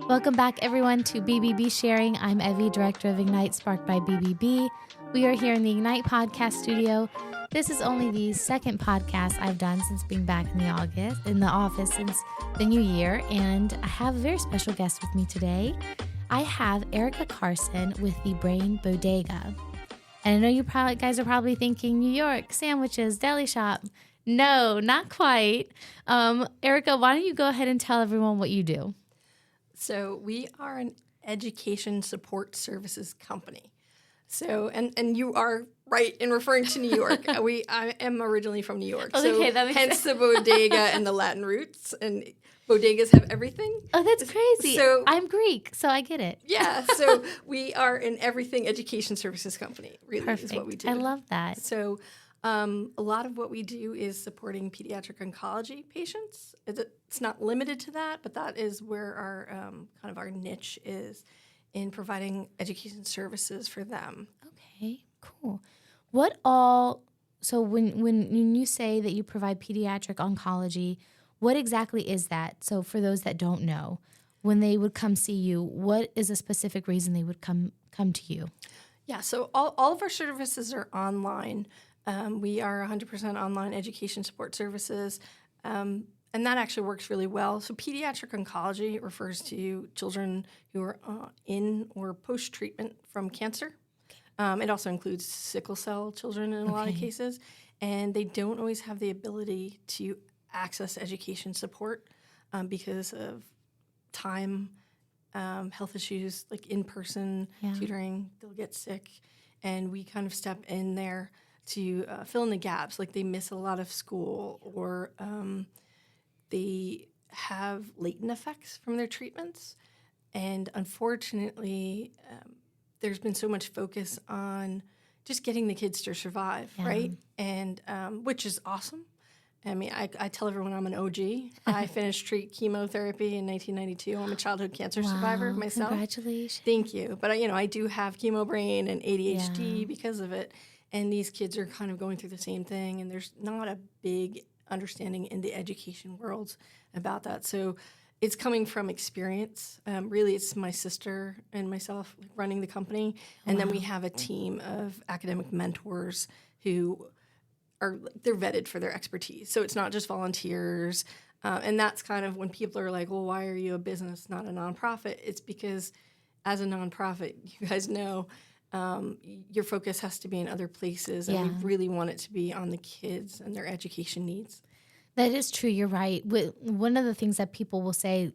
Welcome back, everyone, to BBB Sharing. I'm Evie, Director of Ignite, sparked by BBB. We are here in the Ignite podcast studio. This is only the second podcast I've done since being back in the office since the new year, and I have a very special guest with me today. I have Erika Carson with the Brain Bodega. And I know you guys are probably thinking, New York, sandwiches, deli shop. No, not quite. Erika, why don't you go ahead and tell everyone what you do? So we are an education support services company. So, and you are right in referring to New York. I am originally from New York. Oh, so okay, that makes hence sense. the bodega and the Latin roots. And bodegas have everything. Oh, that's crazy. So I'm Greek, so I get it. Yeah, so we are an everything education services company, really. Perfect. Is what we do. I love that. So a lot of what we do is supporting pediatric oncology patients. It's not limited to that, but that is where our kind of our niche is in providing education services for them. Okay, cool. So when you say that you provide pediatric oncology, what exactly is that? So for those that don't know, when they would come see you, what is a specific reason they would come to you? Yeah, so all of our services are online. We are 100% online education support services, and that actually works really well. So pediatric oncology refers to children who are in or post-treatment from cancer. It also includes sickle cell children in a lot of cases, and they don't always have the ability to access education support because of time, health issues, like in-person tutoring. They'll get sick, and we kind of step in there to fill in the gaps. Like they miss a lot of school, or they have latent effects from their treatments. And unfortunately, there's been so much focus on just getting the kids to survive, right? And which is awesome. I mean, I tell everyone I'm an OG. I finished chemotherapy in 1992. I'm a childhood cancer survivor myself. Congratulations. Thank you. But I do have chemo brain and ADHD because of it. And these kids are kind of going through the same thing. And there's not a big understanding in the education world about that. So it's coming from experience. Really, it's my sister and myself running the company. And then we have a team of academic mentors who they're vetted for their expertise. So it's not just volunteers. And that's kind of when people are like, well, why are you a business, not a nonprofit? It's because as a nonprofit, you guys know, your focus has to be in other places. And we really want it to be on the kids and their education needs. That is true. You're right. One of the things that people will say,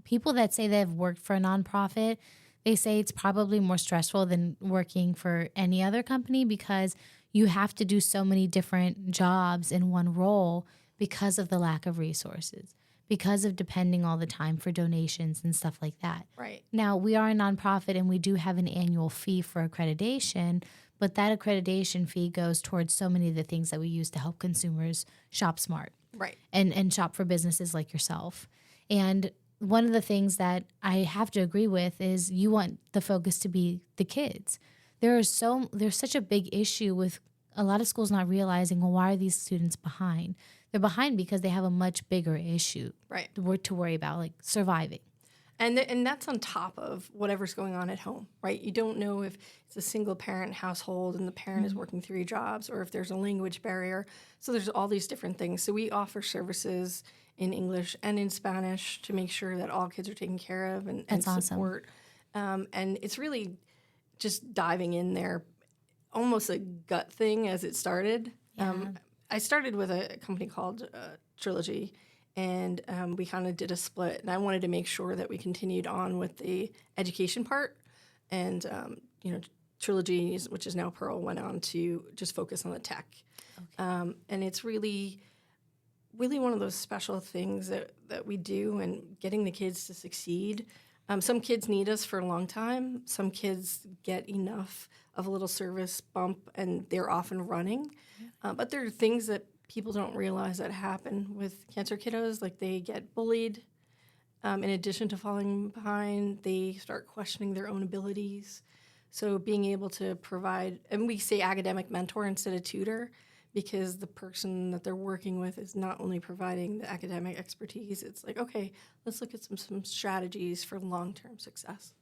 people that say they've worked for a nonprofit, they say it's probably more stressful than working for any other company because you have to do so many different jobs in one role because of the lack of resources, because of depending all the time for donations and stuff like that. Right. Now, we are a nonprofit and we do have an annual fee for accreditation, but that accreditation fee goes towards so many of the things that we use to help consumers shop smart. Right. And shop for businesses like yourself. And one of the things that I have to agree with is you want the focus to be the kids. There's such a big issue with a lot of schools not realizing, well, why are these students behind? They're behind because they have a much bigger issue to worry about, like surviving. And that's on top of whatever's going on at home, right? You don't know if it's a single parent household and the parent is working 3 jobs or if there's a language barrier. So there's all these different things. So we offer services in English and in Spanish to make sure that all kids are taken care of and support. Awesome. And it's really just diving in there, almost a gut thing as it started. I started with a company called Trilogy. And we kind of did a split, and I wanted to make sure that we continued on with the education part. And, Trilogy, which is now Pearl, went on to just focus on the tech. Okay. And it's really, really one of those special things that we do and getting the kids to succeed. Some kids need us for a long time. Some kids get enough of a little service bump, and they're off and running. But there are things that people don't realize that happen with cancer kiddos. Like they get bullied. In addition to falling behind, they start questioning their own abilities. So being able to provide, and we say academic mentor instead of tutor, because the person that they're working with is not only providing the academic expertise, it's like, okay, let's look at some strategies for long-term success.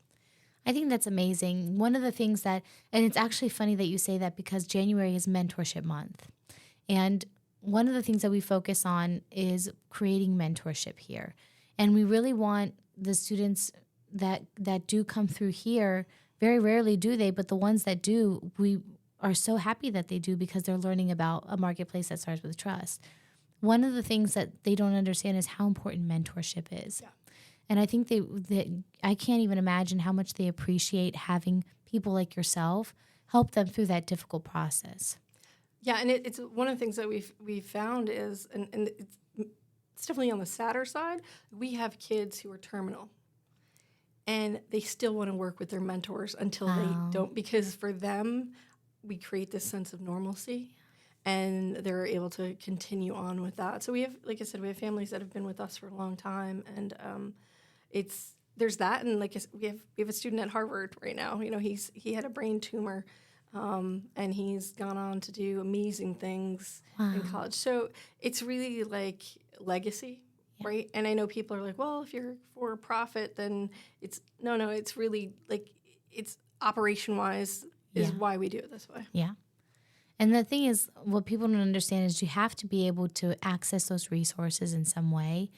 I think that's amazing. One of the things that, and it's actually funny that you say that because January is mentorship month. And one of the things that we focus on is creating mentorship here. And we really want the students that do come through here, very rarely do they, but the ones that do, we are so happy that they do because they're learning about a marketplace that starts with trust. One of the things that they don't understand is how important mentorship is. Yeah. And I think I can't even imagine how much they appreciate having people like yourself help them through that difficult process. Yeah, and it's one of the things that we've found is, and it's definitely on the sadder side, we have kids who are terminal. And they still want to work with their mentors until they don't, because for them, we create this sense of normalcy, and they're able to continue on with that. So we have, like I said, we have families that have been with us for a long time, and there's that, and like I said, we have a student at Harvard right now. You know, he had a brain tumor, and he's gone on to do amazing things in college. So it's really like legacy. Yeah. Right. And I know people are like, well, if you're for profit, then it's no, it's really like it's operation wise is why we do it this way. Yeah. And the thing is, what people don't understand is you have to be able to access those resources in some way.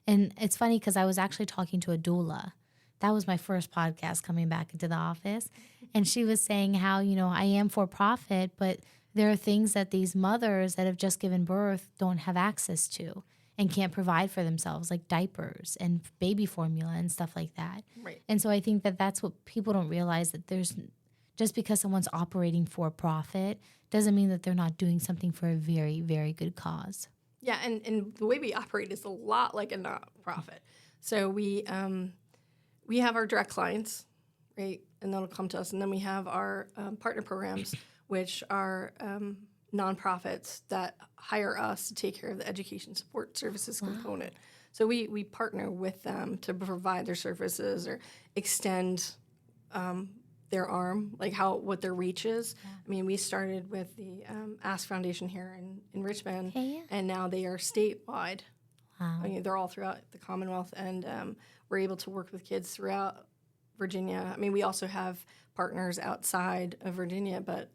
And it's funny because I was actually talking to a doula. That was my first podcast coming back into the office. And she was saying how, I am for profit, but there are things that these mothers that have just given birth don't have access to and can't provide for themselves, like diapers and baby formula and stuff like that. Right. And so I think that that's what people don't realize, that there's just because someone's operating for profit doesn't mean that they're not doing something for a very, very good cause. Yeah, and the way we operate is a lot like a nonprofit. So we have our direct clients, right, and that'll come to us, and then we have our partner programs, which are nonprofits that hire us to take care of the education support services component. So we partner with them to provide their services or extend their arm, like what their reach is. Yeah. I mean, we started with the Ask Foundation here in Richmond, and now they are statewide. Wow. I mean, they're all throughout the Commonwealth, and we're able to work with kids throughout Virginia. I mean, we also have partners outside of Virginia, but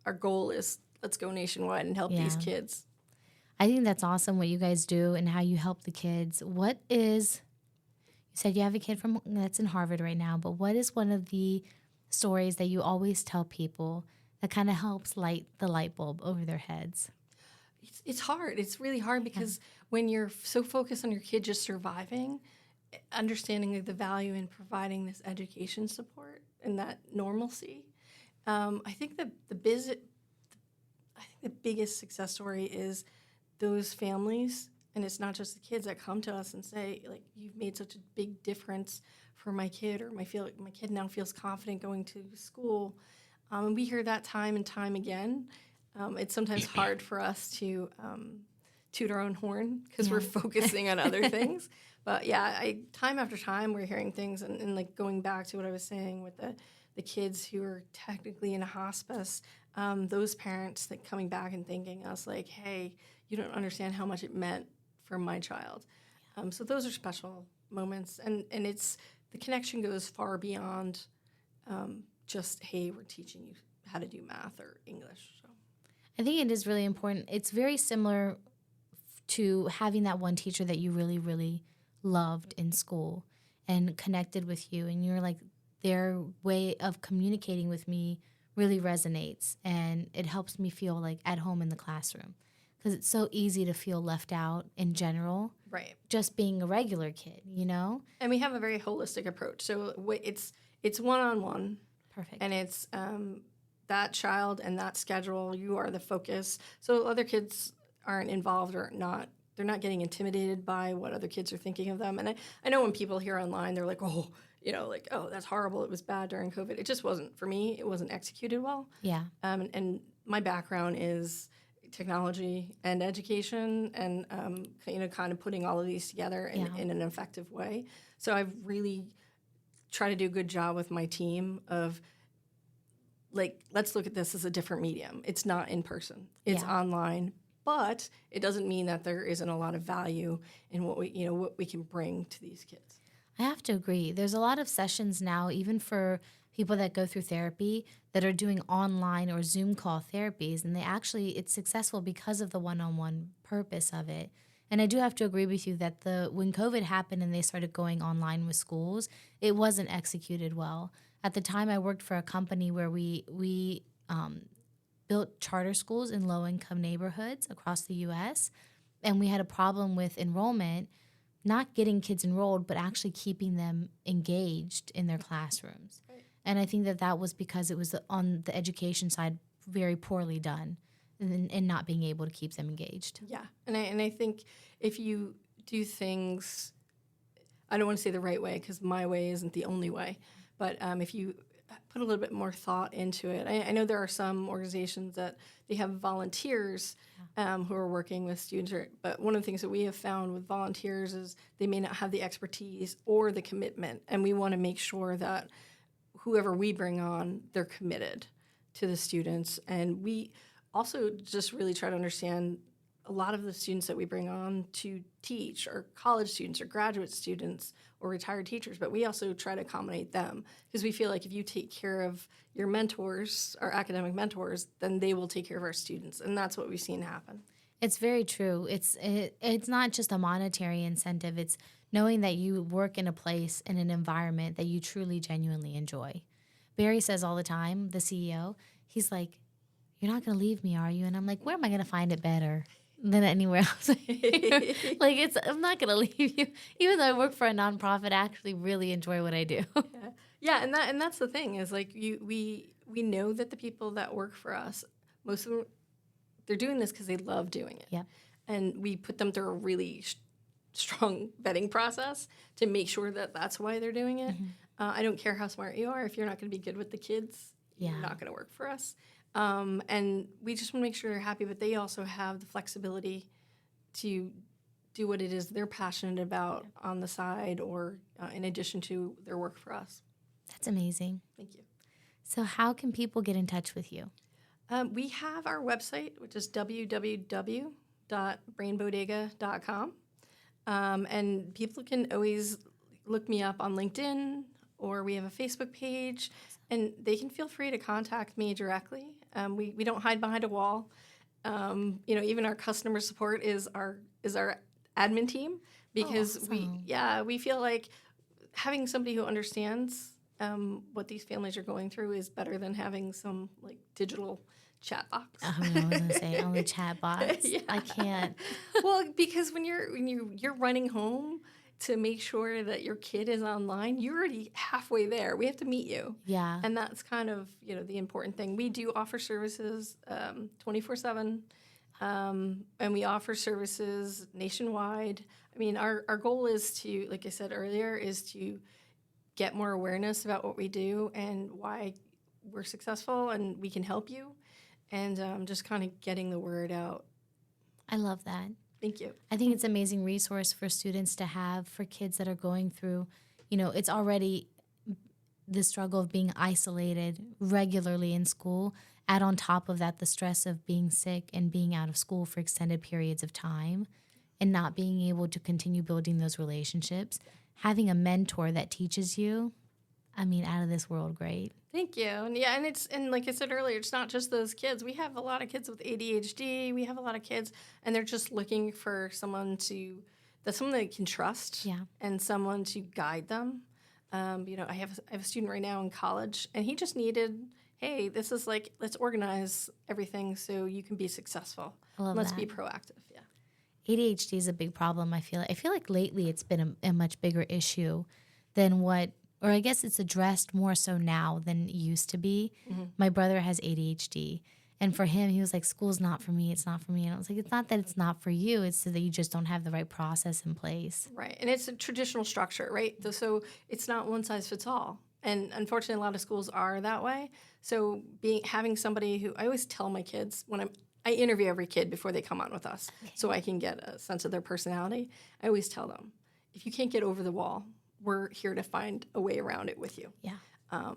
our goal is let's go nationwide and help these kids. I think that's awesome what you guys do and how you help the kids. You said you have a kid that's in Harvard right now, but what is one of the stories that you always tell people that kind of helps light the light bulb over their heads? It's hard. It's really hard because when you're so focused on your kid just surviving, understanding the value in providing this education support and that normalcy, I think the biggest success story is those families, and it's not just the kids that come to us and say, like, you've made such a big difference for my kid, or my kid now feels confident going to school. And we hear that time and time again. It's sometimes hard for us to toot our own horn because we're focusing on other things. But time after time, we're hearing things, and like going back to what I was saying with the kids who are technically in a hospice, those parents that coming back and thanking us like, hey, you don't understand how much it meant for my child. So those are special moments, and it's the connection goes far beyond just, hey, we're teaching you how to do math or English. So I think it is really important. It's very similar to having that one teacher that you really, really loved in school and connected with you, and you're like, their way of communicating with me really resonates, and it helps me feel like at home in the classroom, because it's so easy to feel left out in general, right? Just being a regular kid, And we have a very holistic approach. So it's one-on-one. Perfect. And it's that child and that schedule. You are the focus. So other kids aren't involved or not. They're not getting intimidated by what other kids are thinking of them. And I know when people hear online, they're like, oh, that's horrible. It was bad during COVID. It just wasn't. For me, it wasn't executed well. Yeah. And my background is technology and education, and kind of putting all of these together in an effective way. So I've really tried to do a good job with my team of like, let's look at this as a different medium. It's not in person. It's online, but it doesn't mean that there isn't a lot of value in what we can bring to these kids. I have to agree. There's a lot of sessions now, even for people that go through therapy, that are doing online or Zoom call therapies, and it's successful because of the one-on-one purpose of it. And I do have to agree with you that when COVID happened and they started going online with schools, it wasn't executed well. At the time, I worked for a company where we built charter schools in low-income neighborhoods across the U.S., and we had a problem with enrollment, not getting kids enrolled, but actually keeping them engaged in their classrooms. Right. And I think that was because it was on the education side very poorly done and not being able to keep them engaged. Yeah, and I think if you do things, I don't want to say the right way because my way isn't the only way, but if you put a little bit more thought into it. I know there are some organizations that they have volunteers who are working with students, but one of the things that we have found with volunteers is they may not have the expertise or the commitment, and we want to make sure that whoever we bring on, they're committed to the students. And we also just really try to understand a lot of the students that we bring on to teach are college students or graduate students or retired teachers, but we also try to accommodate them because we feel like if you take care of your mentors, our academic mentors, then they will take care of our students, and that's what we've seen happen. It's very true. It's not just a monetary incentive. It's knowing that you work in a place, in an environment that you truly, genuinely enjoy. Barry says all the time, the CEO, he's like, "You're not going to leave me, are you?" And I'm like, where am I going to find it better than anywhere else? I'm not going to leave you. Even though I work for a nonprofit, I actually really enjoy what I do. Yeah, and that's the thing is like we know that the people that work for us, most of them, they're doing this because they love doing it. Yeah. And we put them through a really strong vetting process to make sure that that's why they're doing it. Mm-hmm. I don't care how smart you are. If you're not going to be good with the kids, you're not going to work for us. And we just want to make sure they're happy, but they also have the flexibility to do what it is they're passionate about on the side or in addition to their work for us. That's amazing. Thank you. So how can people get in touch with you? We have our website, which is www.brainbodega.com. And people can always look me up on LinkedIn, or we have a Facebook page, and they can feel free to contact me directly. We don't hide behind a wall. Even our customer support is our admin team because we feel like having somebody who understands what these families are going through is better than having some like digital chat box. I was going to say only chat bots. Yeah. I can't. Well, because when you're running home to make sure that your kid is online, you're already halfway there. We have to meet you. Yeah. And that's kind of, the important thing. We do offer services 24/7, and we offer services nationwide. I mean, our goal is to, like I said earlier, is to get more awareness about what we do and why we're successful and we can help you, and just kind of getting the word out. I love that. Thank you. I think it's an amazing resource for students to have, for kids that are going through, it's already the struggle of being isolated regularly in school. Add on top of that the stress of being sick and being out of school for extended periods of time and not being able to continue building those relationships. Having a mentor that teaches you, out of this world great. Thank you. And like I said earlier, it's not just those kids. We have a lot of kids with ADHD. We have a lot of kids, and they're just looking for someone they can trust, and someone to guide them. I have a student right now in college, and he just needed, hey, this is like, let's organize everything so you can be successful. Let's be proactive. Yeah. ADHD is a big problem. I feel like lately it's been a much bigger issue than or I guess it's addressed more so now than it used to be. Mm-hmm. My brother has ADHD, and for him, he was like, school's not for me, it's not for me. And I was like, it's not that it's not for you, it's so that you just don't have the right process in place. Right, and it's a traditional structure, right? So it's not one size fits all. And unfortunately, a lot of schools are that way. So having somebody who, I always tell my kids when I interview every kid before they come on with us, so I can get a sense of their personality. I always tell them, if you can't get over the wall, we're here to find a way around it with you. Yeah.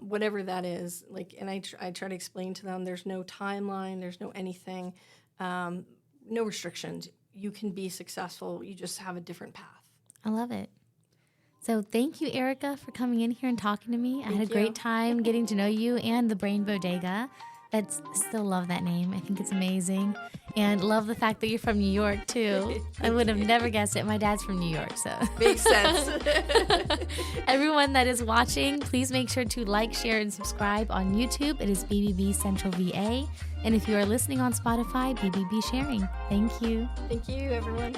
whatever that is. Like, and I try to explain to them, there's no timeline, there's no anything, no restrictions. You can be successful. You just have a different path. I love it. So thank you, Erika, for coming in here and talking to me. I had a great time getting to know you and the Brain Bodega. Still love that name. I think it's amazing. And love the fact that you're from New York, too. I would have never guessed it. My dad's from New York, so. Makes sense. Everyone that is watching, please make sure to like, share, and subscribe on YouTube. It is BBB Central VA. And if you are listening on Spotify, BBB Sharing. Thank you. Thank you, everyone.